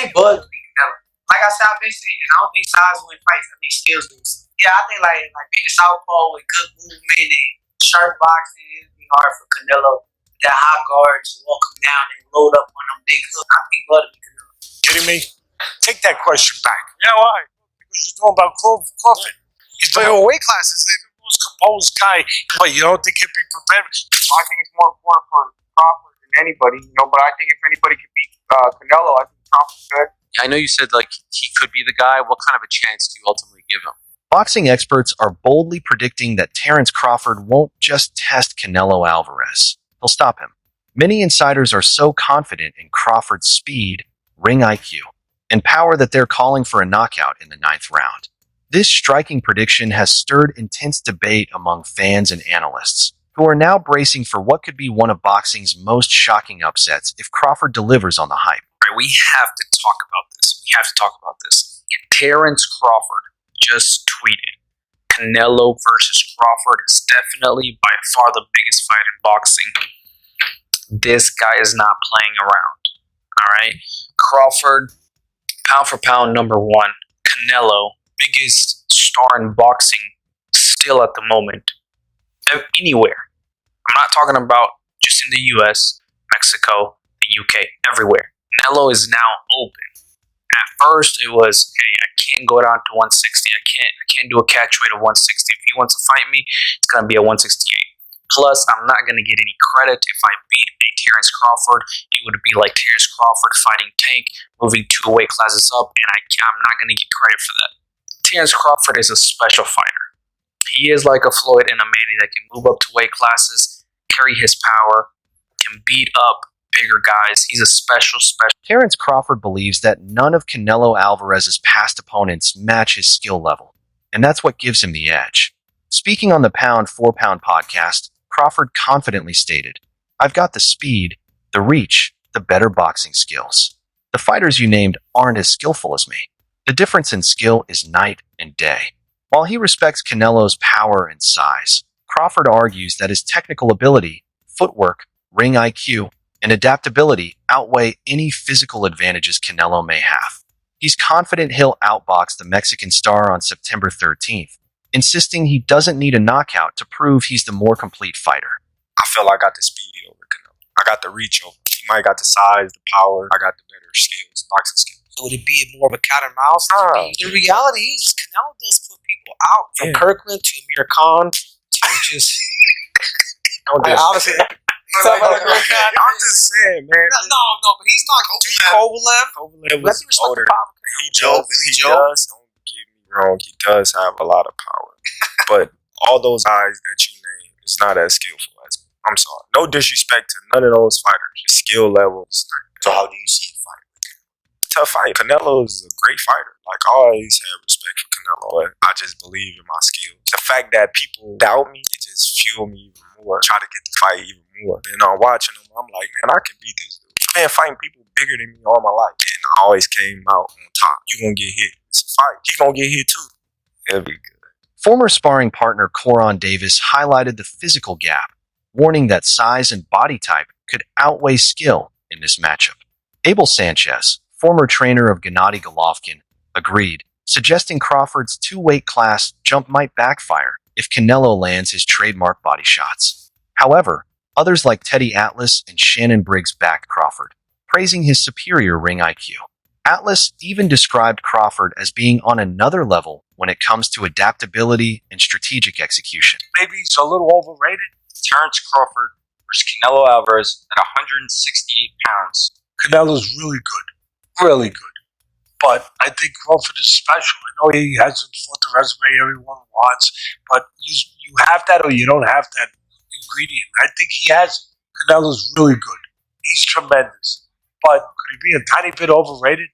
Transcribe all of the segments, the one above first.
think Bud could beat Canelo. Like I said, I've been saying it. I don't think size win fights. I think skills win. Yeah, I think like being a southpaw with good movement and sharp boxing, it'd be hard for Canelo. That high guard to walk him down and load up on them big hooks. I think Bud beat Canelo. Kidding me? Take that question back. Yeah, why? Because you're talking about Crawford. He's the weight classes. He's the most composed guy. But you don't think he'd be prepared? I think it's more important for Crawford than anybody, but I think if anybody could beat Canelo, I think Crawford could. I know you said like he could be the guy. What kind of a chance do you ultimately give him? Boxing experts are boldly predicting that Terence Crawford won't just test Canelo Alvarez. He'll stop him. Many insiders are so confident in Crawford's speed, ring IQ, and power that they're calling for a knockout in the 9th round. This striking prediction has stirred intense debate among fans and analysts, who are now bracing for what could be one of boxing's most shocking upsets if Crawford delivers on the hype. Right, we have to talk about this. Terence Crawford just tweeted, Canelo versus Crawford is definitely by far the biggest fight in boxing. This guy is not playing around. All right, Crawford, pound for pound, number one. Canelo, biggest star in boxing still at the moment. Anywhere. I'm not talking about just in the U.S., Mexico, the U.K., everywhere. Canelo is now open. At first, it was, hey, I can't go down to 160. I can't do a catch weight of 160. If he wants to fight me, it's going to be a 168. Plus, I'm not going to get any credit if I beat a Terence Crawford. It would be like Terence Crawford fighting Tank, moving 2 weight classes up, and I'm not going to get credit for that. Terence Crawford is a special fighter. He is like a Floyd and a Manny that can move up to weight classes, carry his power, can beat up bigger guys. He's a special. Terence Crawford believes that none of Canelo Alvarez's past opponents match his skill level, and that's what gives him the edge. Speaking on the Pound for Pound podcast, Crawford confidently stated, I've got the speed, the reach, the better boxing skills. The fighters you named aren't as skillful as me. The difference in skill is night and day. While he respects Canelo's power and size, Crawford argues that his technical ability, footwork, ring IQ, and adaptability outweigh any physical advantages Canelo may have. He's confident he'll outbox the Mexican star on September 13th, insisting he doesn't need a knockout to prove he's the more complete fighter. I feel I got the speed over Canelo. I got the reach over. He might got the size, the power. I got the better skills, boxing skills. Would it be more of a cat and mouse? The reality is Canelo does put people out. From Kirkland to Amir Khan to just... obviously... I'm just saying, man. No, but he's not Kovalev. Kovalev was older. He does. Don't get me wrong. He does have a lot of power, but all those guys that you name is not as skillful as him. I'm sorry. No disrespect to none of those fighters. His skill level is not. So how do you see a fight? Tough fight. Canelo is a great fighter. Like, I always have respect for Canelo, but I just believe in my skills. The fact that people doubt me, it just fuels me even more. Try to get the fight even more. And I'm watching him, I'm like, man, I can beat this dude. I've been fighting people bigger than me all my life, and I always came out on top. You gonna get hit. It's a fight. He gonna get hit too. It'll be good. Former sparring partner Coron Davis highlighted the physical gap, warning that size and body type could outweigh skill in this matchup. Abel Sanchez, former trainer of Gennady Golovkin, agreed, suggesting Crawford's 2-weight class jump might backfire if Canelo lands his trademark body shots. However, others like Teddy Atlas and Shannon Briggs backed Crawford, praising his superior ring IQ. Atlas even described Crawford as being on another level when it comes to adaptability and strategic execution. Maybe he's a little overrated. Terence Crawford versus Canelo Alvarez at 168 pounds. Canelo's really good. Really good. But I think Crawford is special. I know he hasn't fought the resume everyone wants, but you have that or you don't have that ingredient. I think he has it. Canelo's really good. He's tremendous. But could he be a tiny bit overrated?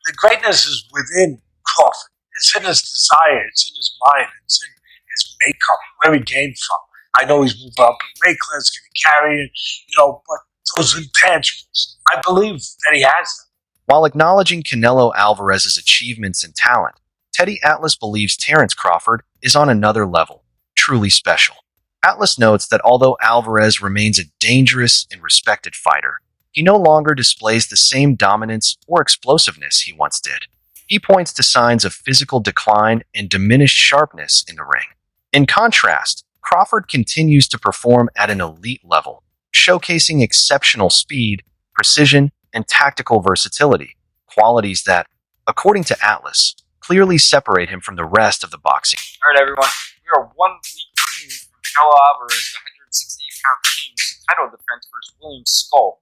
The greatness is within Crawford. It's in his desire. It's in his mind. It's in his makeup, where he came from. I know he's moved up in weight class, can he carry it, but those intangibles, I believe that he has them. While acknowledging Canelo Alvarez's achievements and talent, Teddy Atlas believes Terence Crawford is on another level, truly special. Atlas notes that although Alvarez remains a dangerous and respected fighter, He no longer displays the same dominance or explosiveness he once did. He points to signs of physical decline and diminished sharpness in the ring. In contrast, Crawford continues to perform at an elite level, showcasing exceptional speed, precision, and tactical versatility, qualities that, according to Atlas, clearly separate him from the rest of the boxing. All right, everyone. We are 1 week removed from Canelo Alvarez, the 168-pound King's title defense versus William Skull.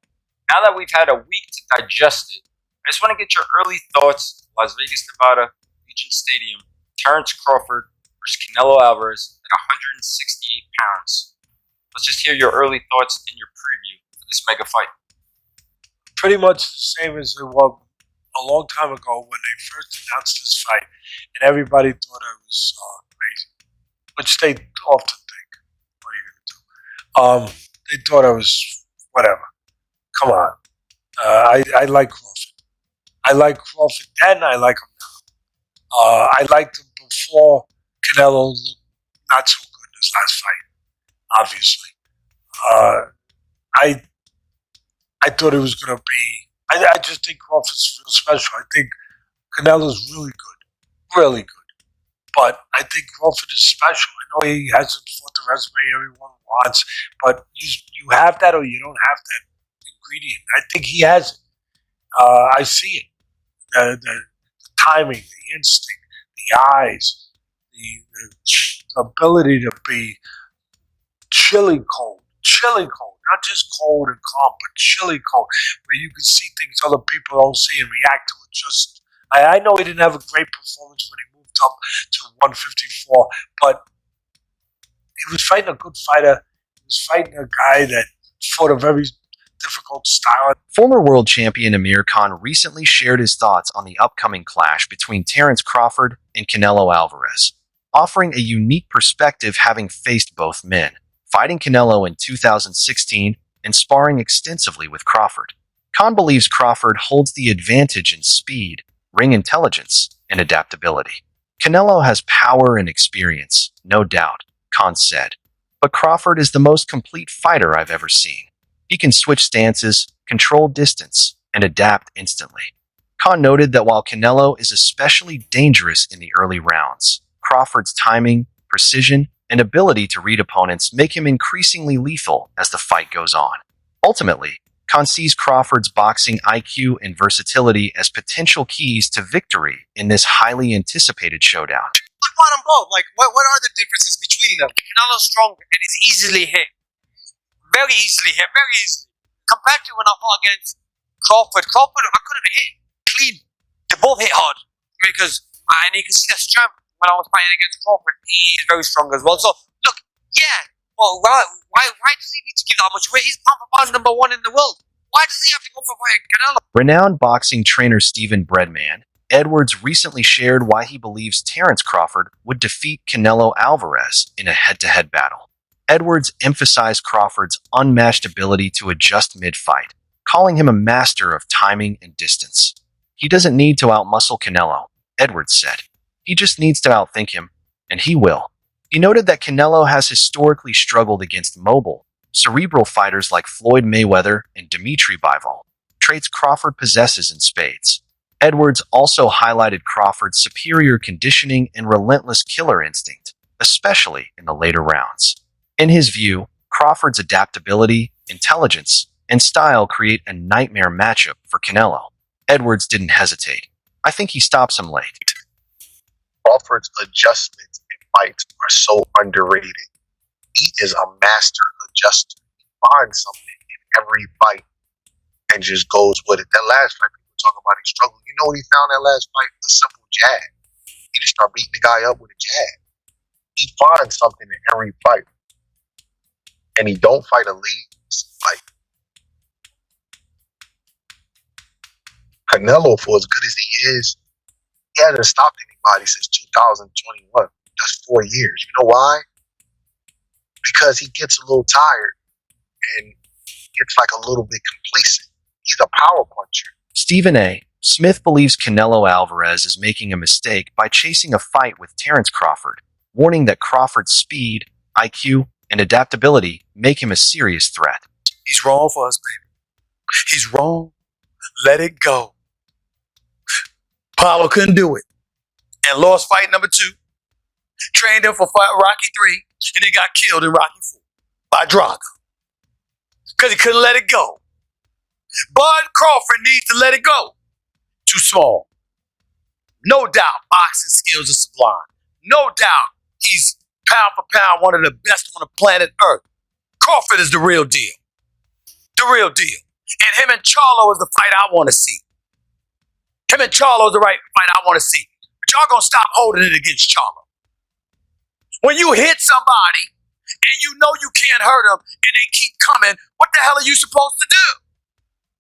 Now that we've had a week to digest it, I just want to get your early thoughts. Las Vegas, Nevada, Legion Stadium, Terence Crawford versus Canelo Alvarez at 168 pounds. Let's just hear your early thoughts and your preview for this mega fight. Pretty much the same as it was a long time ago when they first announced this fight, and everybody thought it was crazy, which they often think. What are you going to do? They thought it was whatever. Come on. I like Crawford. I like Crawford then, I like him now. I liked him before Canelo looked not so good in his last fight, obviously. I thought it was going to be... I just think Crawford's real special. I think Canelo's really good. But I think Crawford is special. I know he hasn't fought the resume everyone wants, but you have that or you don't have that ingredient. I think he has it. I see it. The timing, the instinct, the eyes, the ability to be chilly cold, not just cold and calm, but chilly cold, where you can see things other people don't see and react to it. Just, I know he didn't have a great performance when he moved up to 154, but he was fighting a good fighter. He was fighting a guy that fought a very difficult style. Former world champion Amir Khan recently shared his thoughts on the upcoming clash between Terence Crawford and Canelo Alvarez, offering a unique perspective having faced both men, fighting Canelo in 2016 and sparring extensively with Crawford. Khan believes Crawford holds the advantage in speed, ring intelligence, and adaptability. Canelo has power and experience, no doubt, Khan said, but Crawford is the most complete fighter I've ever seen. He can switch stances, control distance, and adapt instantly. Khan noted that while Canelo is especially dangerous in the early rounds, Crawford's timing, precision, and ability to read opponents make him increasingly lethal as the fight goes on. Ultimately, Khan sees Crawford's boxing IQ and versatility as potential keys to victory in this highly anticipated showdown. What about them both? Like, what are the differences between them? Canelo's strong and is easily hit. Very easily. Compared to when I fought against Crawford, I couldn't hit clean. They both hit hard because, and you can see the strength when I was fighting against Crawford. He is very strong as well. So look, yeah. Well, why does he need to give that much weight? He's pound for pound number 1 in the world. Why does he have to go for fighting Canelo? Renowned boxing trainer Stephen Breadman Edwards recently shared why he believes Terence Crawford would defeat Canelo Alvarez in a head-to-head battle. Edwards emphasized Crawford's unmatched ability to adjust mid-fight, calling him a master of timing and distance. He doesn't need to outmuscle Canelo, Edwards said. He just needs to outthink him, and he will. He noted that Canelo has historically struggled against mobile, cerebral fighters like Floyd Mayweather and Dimitri Bivol, traits Crawford possesses in spades. Edwards also highlighted Crawford's superior conditioning and relentless killer instinct, especially in the later rounds. In his view, Crawford's adaptability, intelligence, and style create a nightmare matchup for Canelo. Edwards didn't hesitate. I think he stops him late. Crawford's adjustments in fights are so underrated. He is a master adjuster. He finds something in every fight and just goes with it. That last fight, people talk about he struggled. You know what he found that last fight? A simple jab. He just started beating the guy up with a jab. He finds something in every fight. And he don't fight a lead fight. Canelo, for as good as he is, he hasn't stopped anybody since 2021. That's 4 years. You know why? Because he gets a little tired and gets like a little bit complacent. He's a power puncher. Stephen A. Smith believes Canelo Alvarez is making a mistake by chasing a fight with Terence Crawford, warning that Crawford's speed, IQ, and adaptability make him a serious threat. He's wrong for us, baby. He's wrong. Let it go. Paulo couldn't do it. And lost fight number 2. Trained him for fight Rocky 3. And then got killed in Rocky 4 by Drago. Because he couldn't let it go. Bud Crawford needs to let it go. Too small. No doubt boxing skills are sublime. No doubt he's pound for pound one of the best on the planet Earth. Crawford is the real deal. The real deal. And him and Charlo is the fight I want to see. Him and Charlo is the right fight I want to see. But y'all gonna stop holding it against Charlo. When you hit somebody and you know you can't hurt them and they keep coming, what the hell are you supposed to do?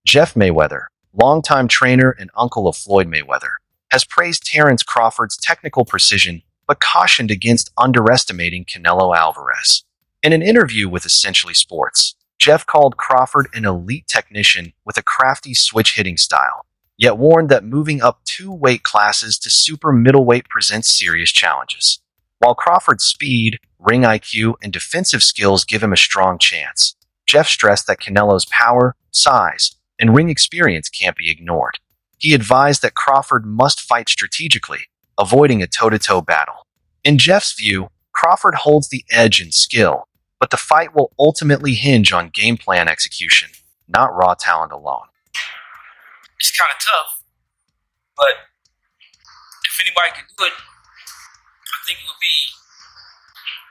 Jeff Mayweather, longtime trainer and uncle of Floyd Mayweather, has praised Terence Crawford's technical precision but cautioned against underestimating Canelo Alvarez. In an interview with Essentially Sports, Jeff called Crawford an elite technician with a crafty switch-hitting style, yet warned that moving up 2 weight classes to super middleweight presents serious challenges. While Crawford's speed, ring IQ, and defensive skills give him a strong chance, Jeff stressed that Canelo's power, size, and ring experience can't be ignored. He advised that Crawford must fight strategically, avoiding a toe-to-toe battle. In Jeff's view, Crawford holds the edge in skill, but the fight will ultimately hinge on game plan execution, not raw talent alone. It's kind of tough, but if anybody can do it, I think it would be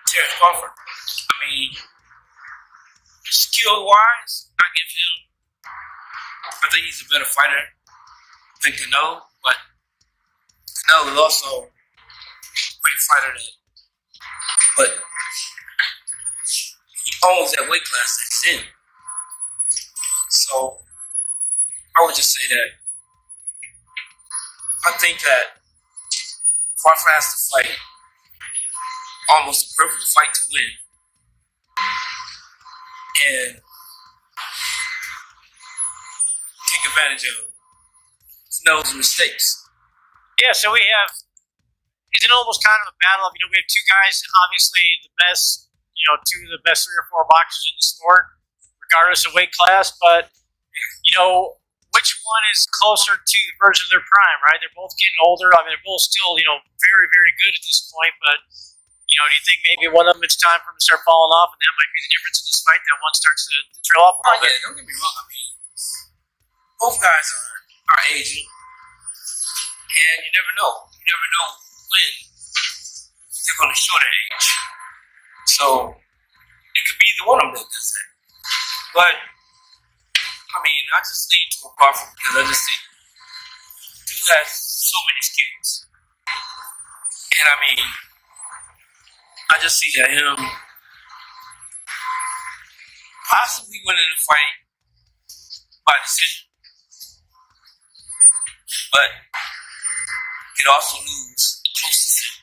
Terence Crawford. I mean, skill-wise, I think he's a better fighter than Canelo, but Canelo is also a great fighter but he owns that weight class that he's in. So I would just say that I think that Crawford has to fight almost a perfect fight to win. And take advantage of Canelo's mistakes. Yeah, so we have, it's an almost kind of a battle of, we have 2 guys, obviously the best, 2 of the best 3 or 4 boxers in the sport, regardless of weight class, but, which one is closer to the version of their prime, right? They're both getting older. I mean, they're both still, very, very good at this point, but, do you think maybe one of them, it's time for them to start falling off, and that might be the difference in this fight, that one starts to trail off a little bit? Yeah, don't get me wrong. I mean, both guys are aging, and you never know. You never know when they're going to show their age. So it could be either one of them that does that. But I mean, I just lean to a Crawford because I just think dude has so many skills, and I mean, I just see that him possibly winning the fight by decision. But he could also lose close decision.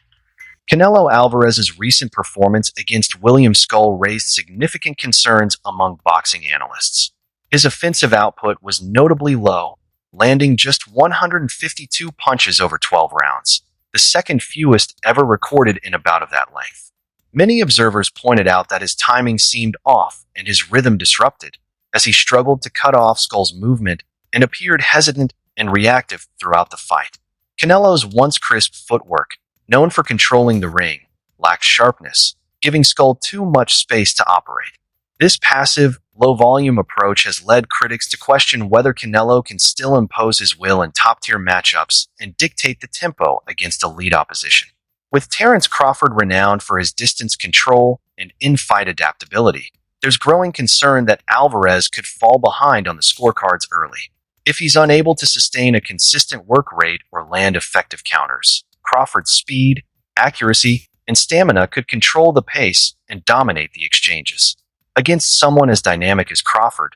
Canelo Alvarez's recent performance against William Skull raised significant concerns among boxing analysts. His offensive output was notably low, landing just 152 punches over 12 rounds, the second fewest ever recorded in a bout of that length. Many observers pointed out that his timing seemed off and his rhythm disrupted, as he struggled to cut off Skull's movement and appeared hesitant and reactive throughout the fight. Canelo's once crisp footwork, known for controlling the ring, lacked sharpness, giving Skull too much space to operate. This passive, low-volume approach has led critics to question whether Canelo can still impose his will in top-tier matchups and dictate the tempo against elite opposition. With Terence Crawford renowned for his distance control and in-fight adaptability, there's growing concern that Alvarez could fall behind on the scorecards early. If he's unable to sustain a consistent work rate or land effective counters, Crawford's speed, accuracy, and stamina could control the pace and dominate the exchanges. Against someone as dynamic as Crawford,